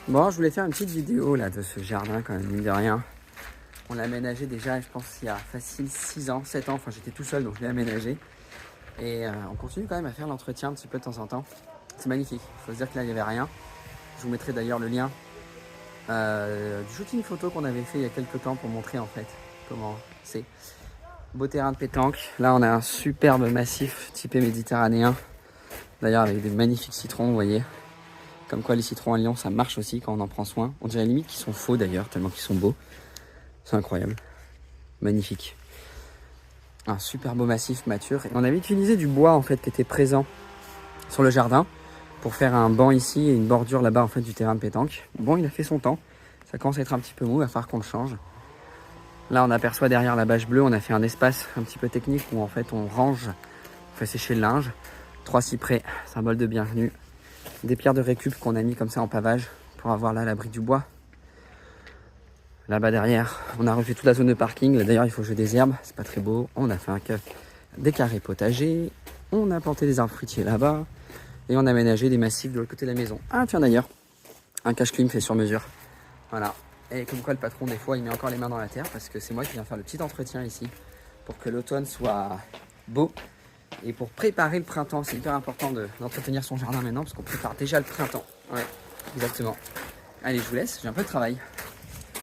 Bon, je voulais faire une petite vidéo là de ce jardin quand même, mine de rien. On l'a aménagé déjà, je pense, il y a facile 6 ans, 7 ans. Enfin, j'étais tout seul, donc je l'ai aménagé. Et on continue quand même à faire l'entretien un petit peu de temps en temps. C'est magnifique. Il faut se dire que là, il n'y avait rien. Je vous mettrai d'ailleurs le lien du shooting photo qu'on avait fait il y a quelques temps pour montrer en fait comment c'est. Beau terrain de pétanque. Là, on a un superbe massif typé méditerranéen. D'ailleurs, avec des magnifiques citrons, vous voyez. Comme quoi, les citrons à Lyon, ça marche aussi quand on en prend soin. On dirait limite qu'ils sont faux d'ailleurs, tellement qu'ils sont beaux. C'est incroyable. Magnifique. Un super beau massif mature. Et on avait utilisé du bois en fait qui était présent sur le jardin pour faire un banc ici et une bordure là-bas en fait du terrain de pétanque. Bon, il a fait son temps. Ça commence à être un petit peu mou, il va falloir qu'on le change. Là, on aperçoit derrière la bâche bleue, on a fait un espace un petit peu technique où en fait on range, on fait sécher le linge. 3 cyprès, symbole de bienvenue. Des pierres de récup qu'on a mis comme ça en pavage pour avoir là l'abri du bois. Là-bas derrière, on a refait toute la zone de parking. Là d'ailleurs, il faut que je désherbe, c'est pas très beau. On a fait des carrés potagers. On a planté des arbres fruitiers là-bas. Et on a aménagé des massifs de l'autre côté de la maison. Ah tiens d'ailleurs, un cache-clim fait sur mesure. Voilà. Et comme quoi le patron des fois il met encore les mains dans la terre parce que c'est moi qui viens faire le petit entretien ici pour que l'automne soit beau et pour préparer le printemps. C'est hyper important d'entretenir son jardin maintenant parce qu'on prépare déjà le printemps. Ouais, exactement. Allez, je vous laisse, j'ai un peu de travail.